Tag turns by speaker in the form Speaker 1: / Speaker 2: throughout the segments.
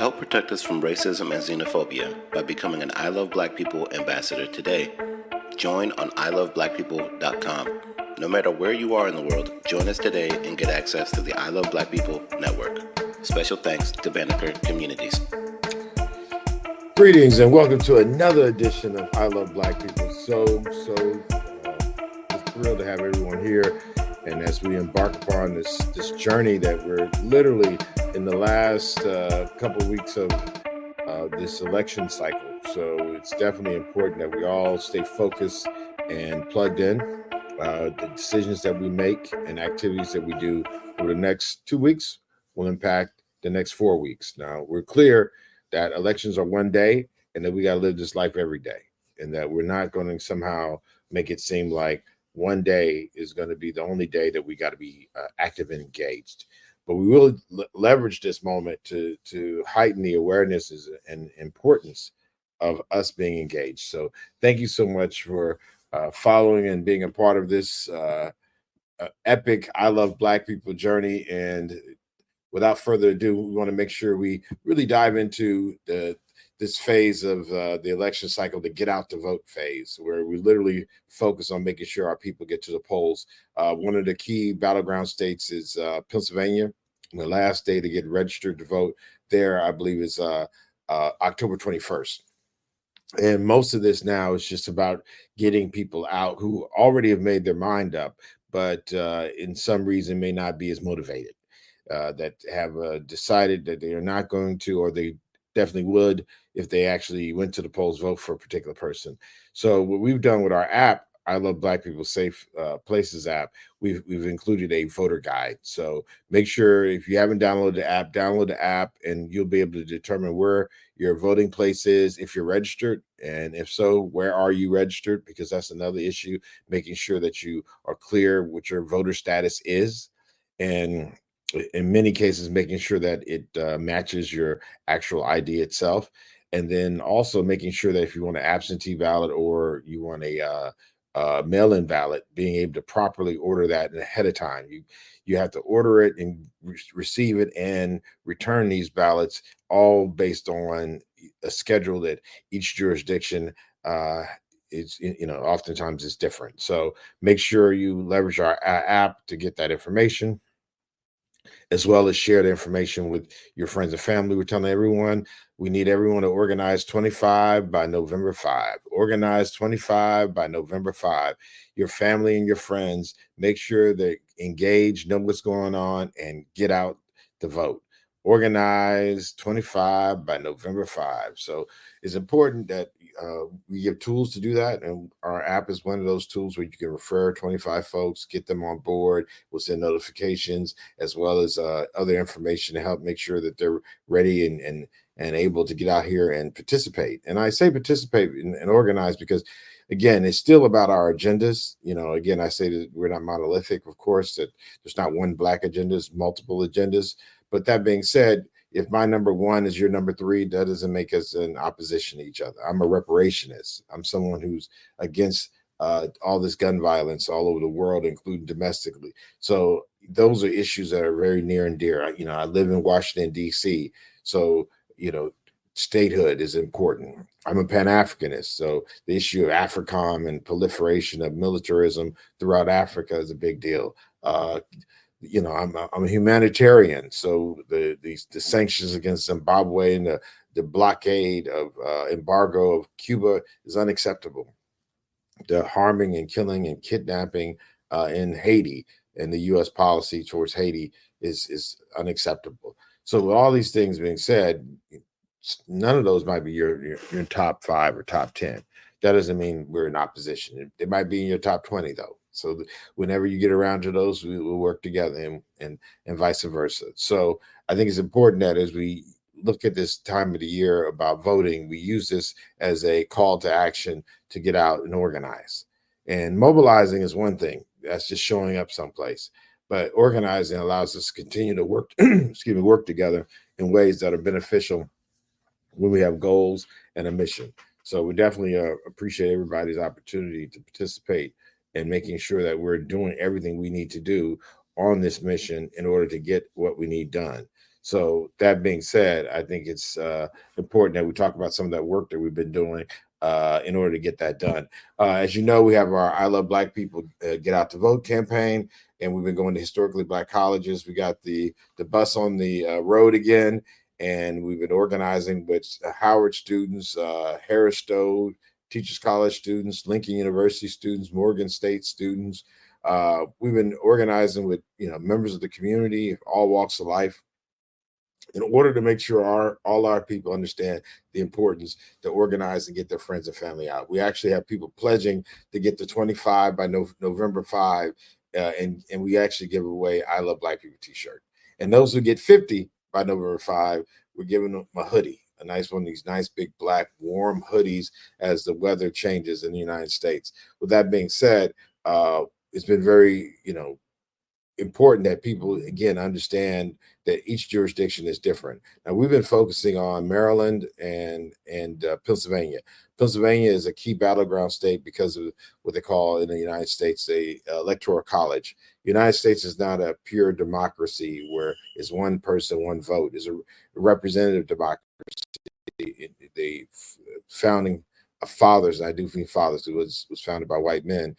Speaker 1: Help protect us from racism and xenophobia by becoming an I Love Black People ambassador today. Join on iloveblackpeople.com. No matter where you are in the world, join us today and get access to the I Love Black People network. Special thanks to Banneker Communities.
Speaker 2: Greetings and welcome to another edition of I Love Black People. Just thrilled to have everyone here. And as we embark upon this journey that we're literally in the last couple of weeks of this election cycle. So it's definitely important that we all stay focused and plugged in. The decisions that we make and activities that we do over the next 2 weeks will impact the next 4 weeks. Now, we're clear that elections are one day and that we got to live this life every day, and that we're not going to somehow make it seem like one day is going to be the only day that we got to be active and engaged. But we will leverage this moment to heighten the awareness and importance of us being engaged. So thank you so much for following and being a part of this epic I Love Black People journey. And without further ado, we want to make sure we really dive into this phase of the election cycle, the get out to vote phase, where we literally focus on making sure our people get to the polls. One of the key battleground states is Pennsylvania. And the last day to get registered to vote there, I believe, is October 21st. And most of this now is just about getting people out who already have made their mind up, but in some reason may not be as motivated, that have decided that they are not going to, or they definitely would if they actually went to the polls, vote for a particular person. So what we've done with our app, I Love Black People Safe Places app, we've included a voter guide. So make sure if you haven't downloaded the app, download the app, and you'll be able to determine where your voting place is, if you're registered, and if so, where are you registered? Because that's another issue, making sure that you are clear what your voter status is, and in many cases, making sure that it matches your actual ID itself. And then also making sure that if you want an absentee ballot or you want a mail-in ballot, being able to properly order that ahead of time. You have to order it and receive it and return these ballots, all based on a schedule that each jurisdiction is, oftentimes is different. So make sure you leverage our app to get that information, as well as share the information with your friends and family. We're telling everyone, we need everyone to organize 25 by November 5. Organize 25 by November 5. Your family and your friends, make sure they're engaged, know what's going on, and get out to vote. Organize 25 by November 5. So it's important that we give tools to do that. And our app is one of those tools where you can refer 25 folks, get them on board, we'll send notifications, as well as other information to help make sure that they're ready and able to get out here and participate. And I say participate and organize because, again, it's still about our agendas. Again, I say that we're not monolithic, of course, that there's not one black agenda, it's multiple agendas. But that being said, if my number one is your number three, that doesn't make us in opposition to each other. I'm a reparationist. I'm someone who's against all this gun violence all over the world, including domestically. So those are issues that are very near and dear. I live in Washington, D.C., so statehood is important. I'm a Pan-Africanist, so the issue of AFRICOM and proliferation of militarism throughout Africa is a big deal. I'm a humanitarian, so the sanctions against Zimbabwe and the blockade of embargo of Cuba is unacceptable. The harming and killing and kidnapping in Haiti and the U.S. policy towards Haiti is unacceptable. So with all these things being said, none of those might be your top 5 or top 10. That doesn't mean we're in opposition. It might be in your top 20 though. So whenever you get around to those, we will work together and vice versa. So I think it's important that as we look at this time of the year about voting, we use this as a call to action to get out and organize. And mobilizing is one thing. That's just showing up someplace. But organizing allows us to continue to work, work together in ways that are beneficial when we have goals and a mission. So we definitely appreciate everybody's opportunity to participate and making sure that we're doing everything we need to do on this mission in order to get what we need done. So that being said, I think it's important that we talk about some of that work that we've been doing in order to get that done. As you know, we have our I Love Black People Get Out to Vote campaign, and we've been going to historically Black colleges. We got the bus on the road again, and we've been organizing with Howard students, Harris Stowe Teachers College students, Lincoln University students, Morgan State students. We've been organizing with members of the community, all walks of life, in order to make sure all our people understand the importance to organize and get their friends and family out. We actually have people pledging to get to 25 by November 5, and we actually give away I Love Black People t-shirt. And those who get 50 by November 5, we're giving them a hoodie, a nice one of these nice big black warm hoodies as the weather changes in the United States. With that being said, it's been very, important that people again understand that each jurisdiction is different. Now we've been focusing on Maryland and Pennsylvania. Pennsylvania is a key battleground state because of what they call in the United States a electoral college. The United States is not a pure democracy where it's one person, one vote. It's a representative democracy. The founding fathers, I do mean fathers, it was founded by white men,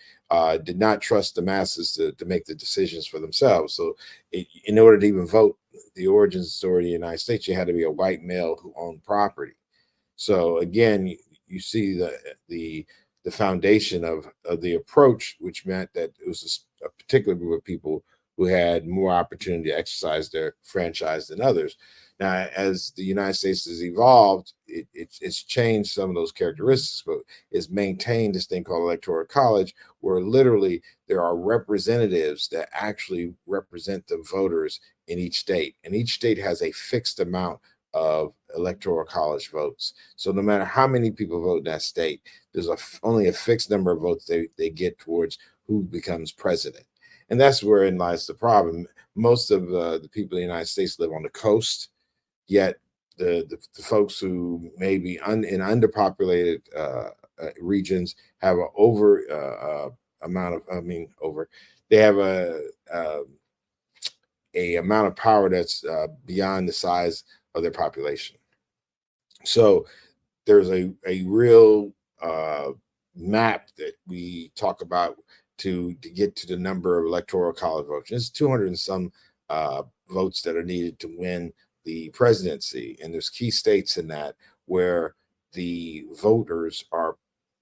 Speaker 2: did not trust the masses to make the decisions for themselves. So in order to even vote, the origin story of the United States, you had to be a white male who owned property. So again, you see the foundation of the approach, which meant that it was a particular group of people who had more opportunity to exercise their franchise than others. Now, as the United States has evolved, it's changed some of those characteristics, but it's maintained this thing called electoral college, where literally there are representatives that actually represent the voters in each state, and each state has a fixed amount of electoral college votes. So no matter how many people vote in that state, there's only a fixed number of votes they get towards who becomes president. And that's wherein lies the problem. Most of the people in the United States live on the coast, yet the folks who may be in underpopulated regions have an over amount of, over, they have a amount of power that's beyond the size of their population. So there's a real map that we talk about to get to the number of electoral college votes. It's 200 and some votes that are needed to win the presidency, and there's key states in that where the voters are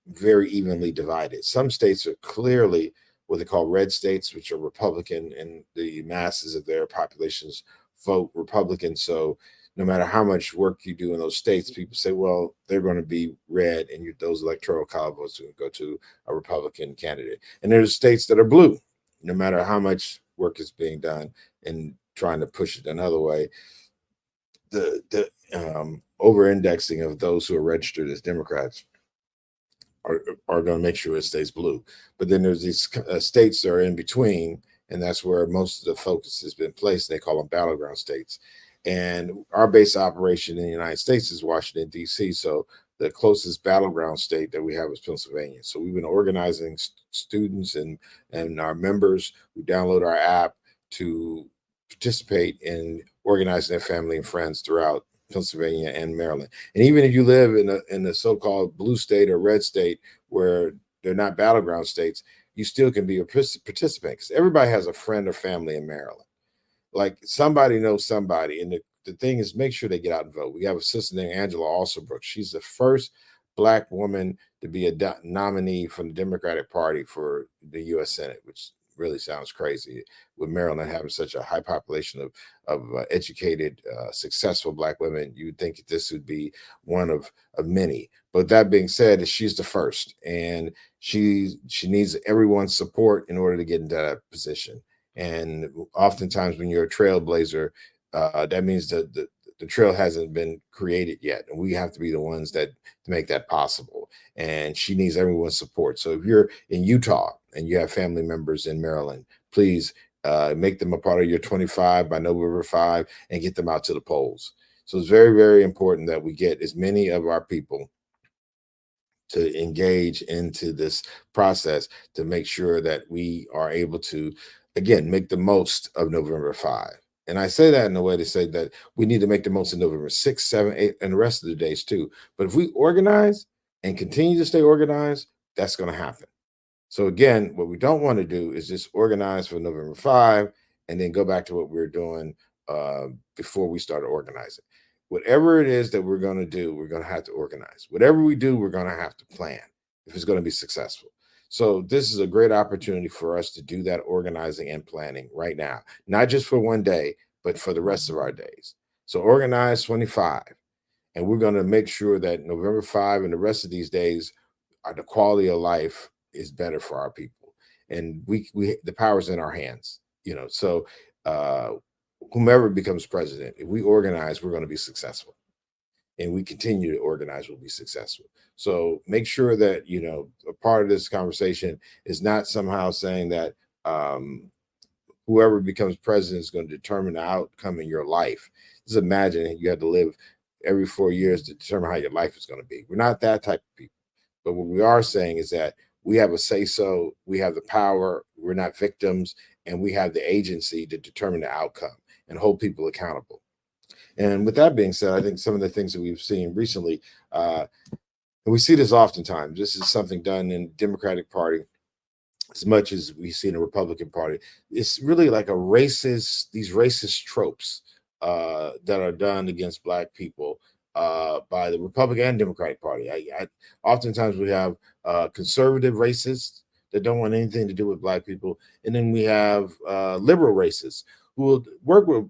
Speaker 2: very evenly divided. Some states are clearly what they call red states, which are Republican, and the masses of their populations vote Republican. So no matter how much work you do in those states, people say, well, they're going to be red, and those electoral college votes will go to a Republican candidate. And there's states that are blue, no matter how much work is being done in trying to push it another way. The over-indexing of those who are registered as Democrats are going to make sure it stays blue. But then there's these states that are in between, and that's where most of the focus has been placed. They call them battleground states. And our base operation in the United States is Washington, D.C. So the closest battleground state that we have is Pennsylvania. So we've been organizing students and our members who download our app to participate in organizing their family and friends throughout Pennsylvania and Maryland. And even if you live in a so-called blue state or red state where they're not battleground states, you still can be a participant, because everybody has a friend or family in Maryland. Like somebody knows somebody. And the thing is, make sure they get out and vote. We have a sister named Angela Alsobrooks. She's the first Black woman to be a nominee from the Democratic Party for the U.S. Senate, which really sounds crazy with Maryland having such a high population of educated, successful Black women. You would think that this would be one of many. But that being said, she's the first, and she needs everyone's support in order to get into that position. And oftentimes when you're a trailblazer, that means that the trail hasn't been created yet, and we have to be the ones that to make that possible. And she needs everyone's support. So if you're in Utah and you have family members in Maryland, please make them a part of your 25 by November 5 and get them out to the polls. So it's very, very important that we get as many of our people to engage into this process to make sure that we are able to, again, make the most of November 5. And I say that in a way to say that we need to make the most of November 6th, 7th, 8th, and the rest of the days too. But if we organize and continue to stay organized, that's going to happen. So again, what we don't want to do is just organize for November 5 and then go back to what we were doing before we started organizing. Whatever it is that we're going to do, we're going to have to organize. Whatever we do, we're going to have to plan if it's going to be successful. So this is a great opportunity for us to do that organizing and planning right now, not just for one day, but for the rest of our days. So organize 25, and we're going to make sure that November 5 and the rest of these days are the quality of life is better for our people, and we the power's in our hands. So whomever becomes president, if we organize, we're going to be successful, and we continue to organize, we'll be successful. So make sure that a part of this conversation is not somehow saying that whoever becomes president is going to determine the outcome in your life. Just imagine you had to live every 4 years to determine how your life is going to be. We're not that type of people. But what we are saying is that we have a say-so, we have the power, we're not victims, and we have the agency to determine the outcome and hold people accountable. And with that being said, I think some of the things that we've seen recently, and we see this oftentimes, this is something done in the Democratic Party as much as we see in the Republican Party. It's really like these racist tropes that are done against Black people by the Republican and Democratic Party. Oftentimes we have conservative racists that don't want anything to do with Black people, and then we have liberal racists who will work with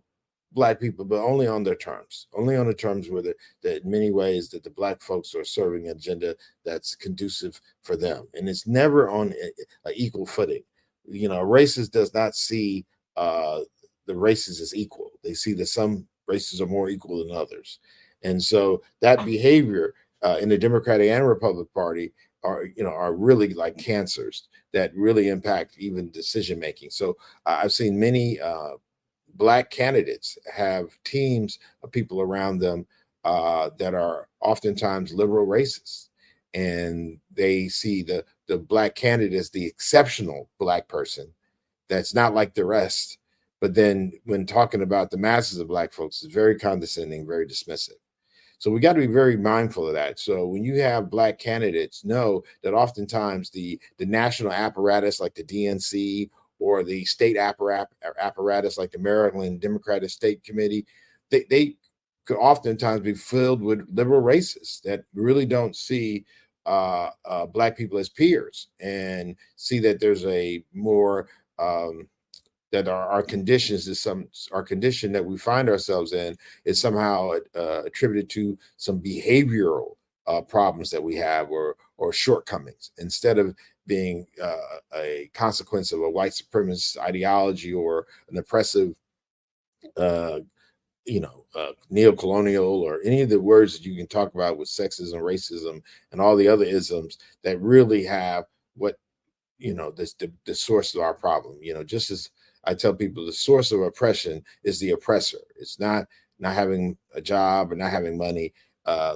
Speaker 2: Black people, but only on their terms, where that in many ways that the Black folks are serving an agenda that's conducive for them, and it's never on an equal footing. A racist does not see the races as equal. They see that some races are more equal than others. And so that behavior in the Democratic and Republican Party are really like cancers that really impact even decision making. So I've seen many Black candidates have teams of people around them that are oftentimes liberal racists, and they see the Black candidate as the exceptional Black person that's not like the rest. But then when talking about the masses of Black folks, it's very condescending, very dismissive. So we got to be very mindful of that. So when you have Black candidates, know that oftentimes the national apparatus like the DNC or the state apparatus like the Maryland Democratic State Committee, they could oftentimes be filled with liberal racists that really don't see Black people as peers and see that there's a more that our conditions our condition that we find ourselves in is somehow attributed to some behavioral problems that we have or shortcomings, instead of being a consequence of a white supremacist ideology or an oppressive neocolonial or any of the words that you can talk about with sexism, racism, and all the other isms that really have what the source of our problem. Just as I tell people, the source of oppression is the oppressor. It's not having a job or not having money.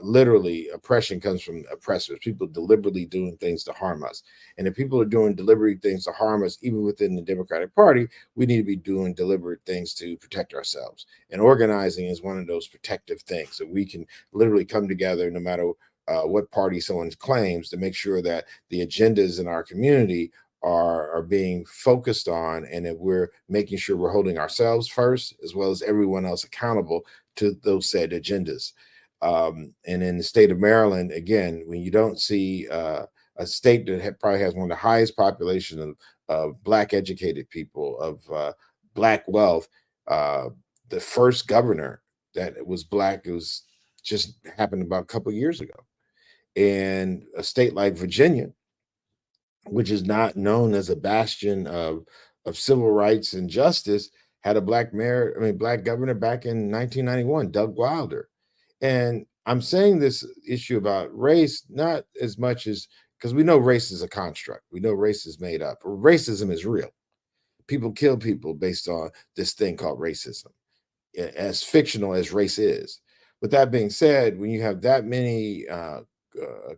Speaker 2: Literally, oppression comes from oppressors, people deliberately doing things to harm us. And if people are doing deliberate things to harm us, even within the Democratic Party, we need to be doing deliberate things to protect ourselves. And organizing is one of those protective things that we can literally come together, no matter what party someone claims, to make sure that the agendas in our community are being focused on, and that we're making sure we're holding ourselves first, as well as everyone else accountable to those said agendas. And in the state of Maryland, again, when you don't see a state that probably has one of the highest population of Black educated people, of Black wealth, the first governor that was Black, it was just happened about a couple of years ago. And a state like Virginia, which is not known as a bastion of civil rights and justice, had a Black Black governor back in 1991, Doug Wilder. And I'm saying this issue about race, not as much as because we know race is a construct. We know race is made up. Racism is real. People kill people based on this thing called racism, as fictional as race is. With that being said, when you have that many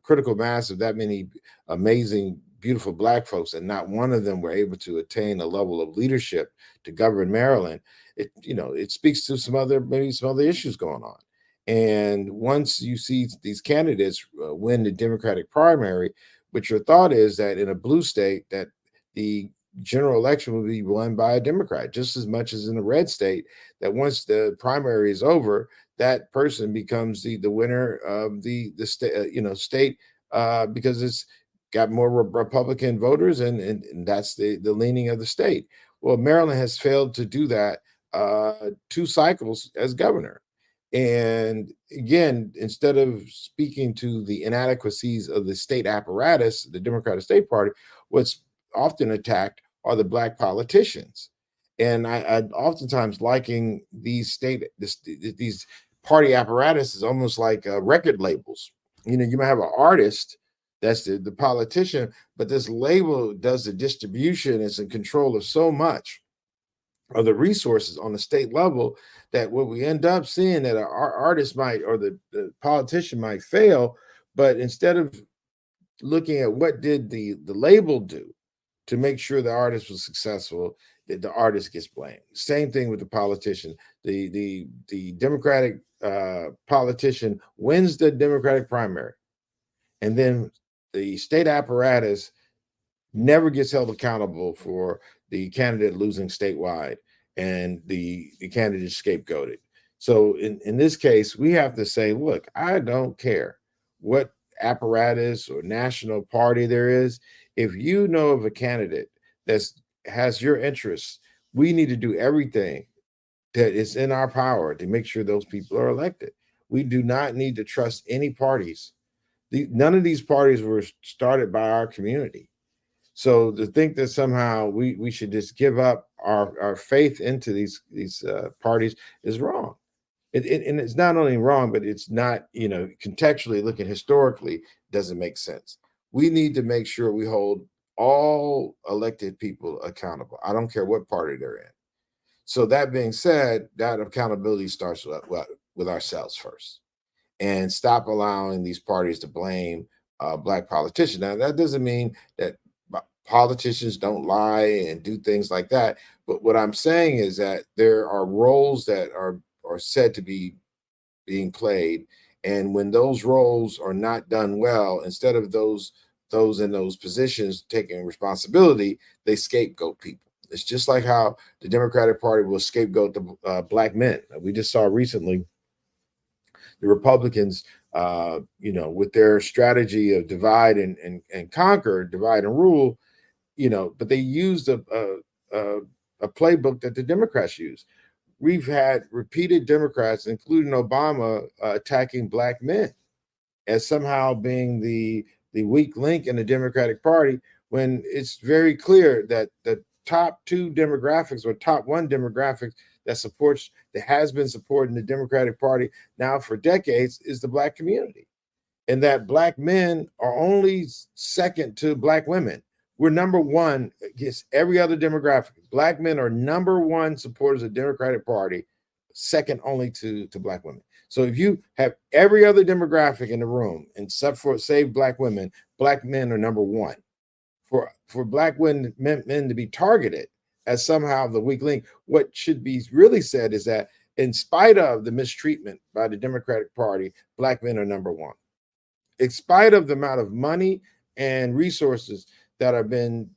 Speaker 2: critical mass of that many amazing beautiful black folks, and not one of them were able to attain a level of leadership to govern Maryland, it speaks to maybe some other issues going on. And once you see these candidates win the Democratic primary, but your thought is that in a blue state that the general election will be won by a Democrat, just as much as in a red state, that once the primary is over, that person becomes the winner of the state, because it's got more Republican voters, and that's the leaning of the state. Well, Maryland has failed to do that 2 cycles as governor. And again, instead of speaking to the inadequacies of the state apparatus, the Democratic State Party, what's often attacked are the black politicians. And I oftentimes liking these these party apparatuses almost like record labels. You might have an artist that's the politician, but this label does the distribution, is in control of so much of the resources on the state level, that what we end up seeing that our artist might, or the politician might fail, but instead of looking at what did the label do to make sure the artist was successful, the artist gets blamed. Same thing with the politician. The Democratic politician wins the Democratic primary, and then the state apparatus never gets held accountable for the candidate losing statewide, and the candidate scapegoated. So in this case, we have to say, look, I don't care what apparatus or national party there is. If you know of a candidate that has your interests, we need to do everything that is in our power to make sure those people are elected. We do not need to trust any parties. None of these parties were started by our community. So to think that somehow we should just give up our faith into these parties is wrong. And it's not only wrong, but it's not, contextually looking historically, doesn't make sense. We need to make sure we hold all elected people accountable. I don't care what party they're in. So that being said, that accountability starts with ourselves first, and stop allowing these parties to blame black politicians. Now, that doesn't mean that politicians don't lie and do things like that. But what I'm saying is that there are roles that are said to be being played. And when those roles are not done well, instead of those in those positions taking responsibility, they scapegoat people. It's just like how the Democratic Party will scapegoat the black men. We just saw recently the Republicans, with their strategy of divide and conquer, divide and rule, but they used a playbook that the Democrats use. We've had repeated Democrats, including Obama, attacking black men as somehow being the weak link in the Democratic Party, when it's very clear that the top 2 demographics, or top 1 demographics that has been supporting the Democratic Party now for decades, is the black community, and that black men are only second to black women. We're number 1 against every other demographic. Black men are number 1 supporters of the Democratic Party, second only to black women. So if you have every other demographic in the room, except for save black women, black men are number 1. For black men to be targeted as somehow the weak link, what should be really said is that in spite of the mistreatment by the Democratic Party, black men are number 1. In spite of the amount of money and resources that have been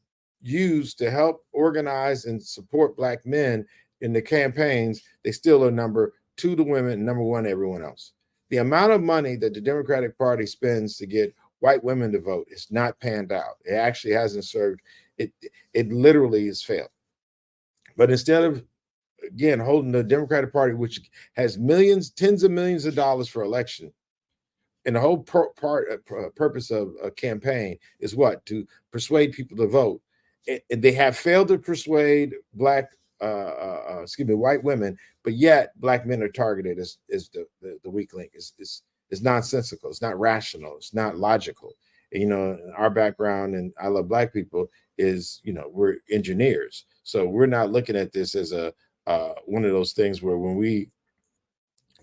Speaker 2: used to help organize and support black men in the campaigns, they still are number 2 to women, number 1 to everyone else. The amount of money that the Democratic Party spends to get white women to vote is not panned out. It actually hasn't served. It literally has failed. But instead of, again, holding the Democratic Party, which has tens of millions of dollars for election, and the whole purpose of a campaign is what? To persuade people to vote. And they have failed to persuade white women, but yet black men are targeted as the weak link. It's nonsensical. It's not rational. It's not logical. And, our background, and I Love Black People, is, we're engineers. So we're not looking at this as one of those things where when we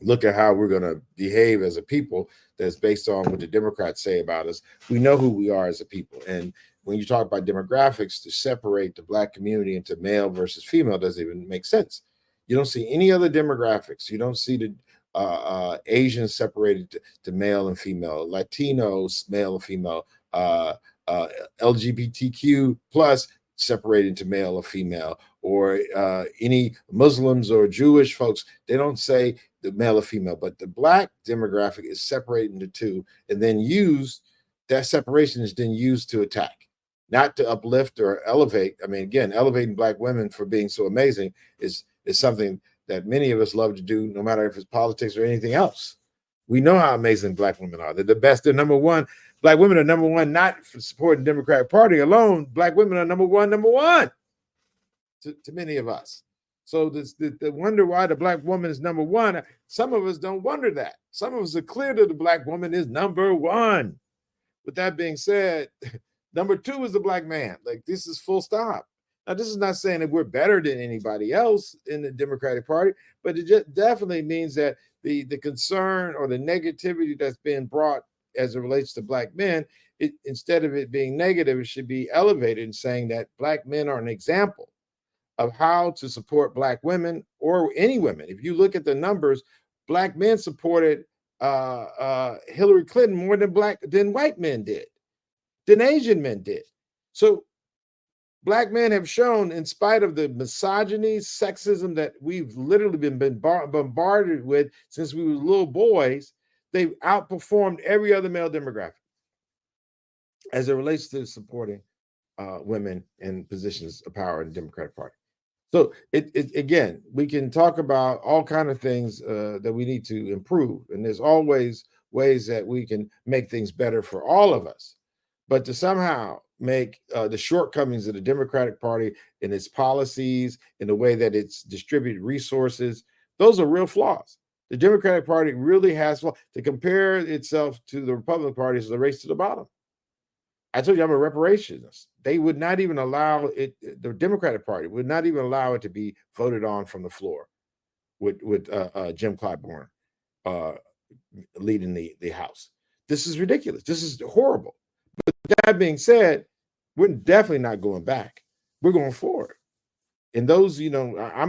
Speaker 2: look at how we're going to behave as a people that's based on what the Democrats say about us. We know who we are as a people. And when you talk about demographics, to separate the Black community into male versus female doesn't even make sense. You don't see any other demographics. You don't see the Asians separated to male and female, Latinos, male and female, uh, LGBTQ plus separated into male or female, or any Muslims or Jewish folks. They don't say the male or female, but the Black demographic is separated into two, and then that separation is then used to attack, not to uplift or elevate. I mean, again, elevating Black women for being so amazing is something that many of us love to do, no matter if it's politics or anything else. We know how amazing Black women are. They're the best. They're number one. Black women are number one, not for supporting the Democratic Party alone. Black women are number one to many of us. So the wonder why the Black woman is number one, some of us don't wonder that. Some of us are clear that the Black woman is number one. With that being said, number two is the Black man. Like, this is full stop. Now, this is not saying that we're better than anybody else in the Democratic Party, but it just definitely means that the concern or the negativity that's being brought as it relates to Black men, instead of it being negative, it should be elevated and saying that Black men are an example of how to support Black women or any women. If you look at the numbers, Black men supported Hillary Clinton more than white men did, than Asian men did. So Black men have shown, in spite of the misogyny, sexism that we've literally been bombarded with since we were little boys, they've outperformed every other male demographic as it relates to supporting women in positions of power in the Democratic Party. So again, we can talk about all kinds of things that we need to improve, and there's always ways that we can make things better for all of us. But to somehow make the shortcomings of the Democratic Party in its policies, in the way that it's distributed resources, those are real flaws. The Democratic Party really has flaws. To compare itself to the Republican Party is a race to the bottom. I told you I'm a reparationist. They would not even allow it, the Democratic Party would not even allow it to be voted on from the floor with Jim Clyburn leading the House. This is ridiculous. This is horrible. But that being said, we're definitely not going back. We're going forward. And those, I'm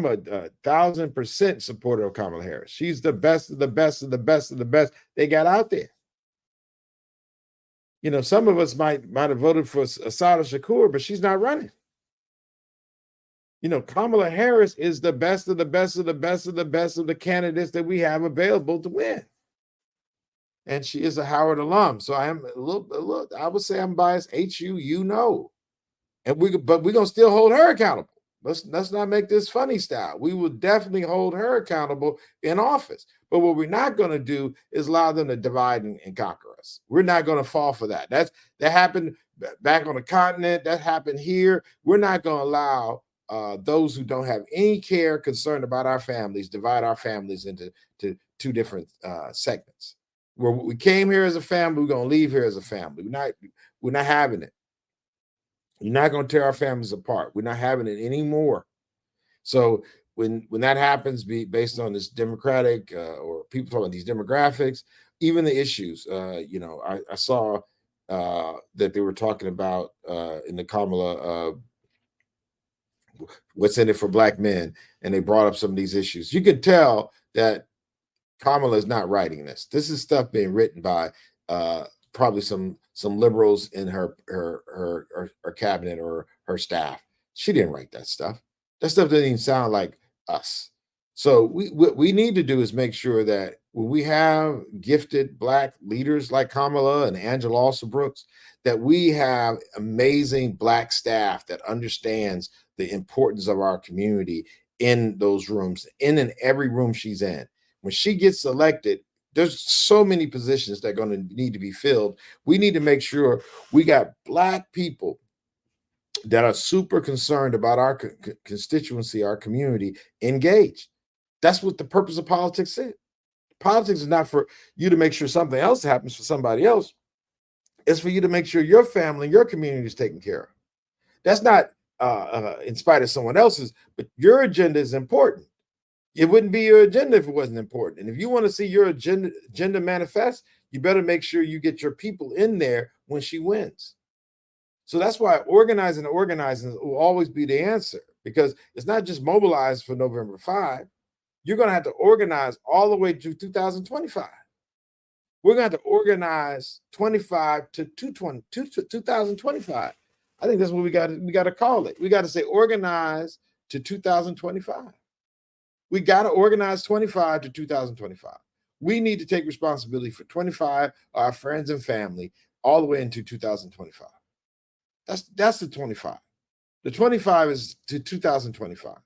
Speaker 2: a 1,000% supporter of Kamala Harris. She's the best of the best of the best of the best they got out there. Some of us might have voted for Assata Shakur, but she's not running. Kamala Harris is the best of the best of the best of the best of the candidates that we have available to win. And she is a Howard alum. So I am a little, I would say I'm biased. HU, And we're going to still hold her accountable. Let's not make this funny style. We will definitely hold her accountable in office. But what we're not going to do is allow them to divide and conquer us. We're not going to fall for that. That happened back on the continent. That happened here. We're not going to allow those who don't have any care, concern about our families, divide our families into two different segments. Where we came here as a family, we're going to leave here as a family. We're not having it. You're not going to tear our families apart. We're not having it anymore. So when that happens, based on this Democratic or people talking about these demographics, even the issues, I saw that they were talking about in the Kamala, what's in it for Black men, and they brought up some of these issues. You can tell that Kamala is not writing this. This is stuff being written by probably some liberals in her cabinet or her staff. She didn't write that stuff. That stuff doesn't even sound like us. So what we need to do is make sure that when we have gifted Black leaders like Kamala and Angela Alsobrooks, that we have amazing Black staff that understands the importance of our community in those rooms, in every room she's in. When she gets elected, there's so many positions that are going to need to be filled. We need to make sure we got Black people that are super concerned about our constituency, our community, engaged. That's what the purpose of politics is. Politics is not for you to make sure something else happens for somebody else. It's for you to make sure your family and your community is taken care of. That's not in spite of someone else's, but your agenda is important. It wouldn't be your agenda if it wasn't important. And if you want to see your agenda manifest, you better make sure you get your people in there when she wins. So that's why organizing will always be the answer, because it's not just mobilized for November 5. You're going to have to organize all the way to 2025. We're going to have to organize 25 to 2025. I think that's what we got to call it. We got to say organize to 2025. We got to organize 25 to 2025. We need to take responsibility for 25, our friends and family, all the way into 2025. That's the 25. The 25 is to 2025.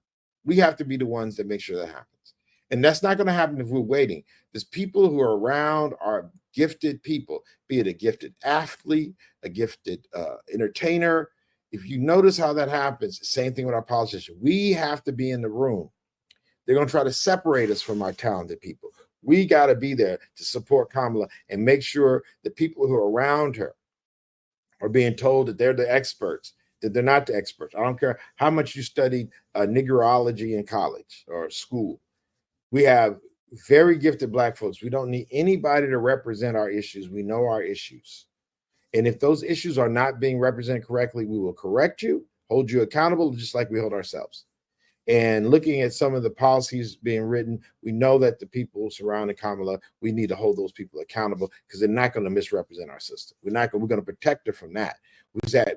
Speaker 2: We have to be the ones that make sure that happens. And that's not going to happen if we're waiting. There's people who are around are gifted people, be it a gifted athlete, a gifted entertainer. If you notice how that happens, same thing with our politicians. We have to be in the room. They're going to try to separate us from our talented people. We got to be there to support Kamala and make sure the people who are around her are being told that they're the experts, that they're not the experts. I don't care how much you studied Negroology in college or school. We have very gifted Black folks. We don't need anybody to represent our issues. We know our issues. And if those issues are not being represented correctly, we will correct you, hold you accountable, just like we hold ourselves. And looking at some of the policies being written, we know that the people surrounding Kamala, we need to hold those people accountable, because they're not going to misrepresent our system. We're going to protect her from that.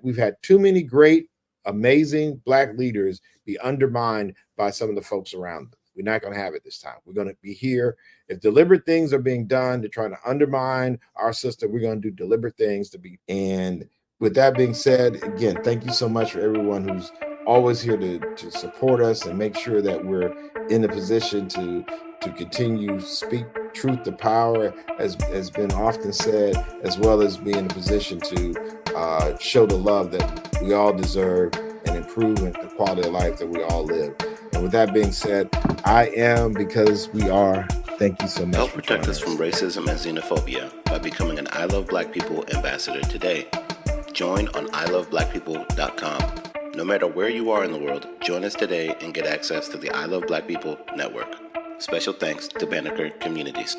Speaker 2: We've had too many great, amazing Black leaders be undermined by some of the folks around them. We're not going to have it this time. We're going to be here. If deliberate things are being done to try to undermine our system, we're going to do deliberate things to be. And with that being said, again, thank you so much for everyone who's always here to support us and make sure that we're in a position to continue speak truth to power, as has been often said, as well as be in a position to show the love that we all deserve and improve the quality of life that we all live. And with that being said, I am because we are. Thank you so much.
Speaker 1: Help protect us from racism and xenophobia by becoming an I Love Black People ambassador today. Join on iloveblackpeople.com. No matter where you are in the world, join us today and get access to the I Love Black People network. Special thanks to Banneker Communities.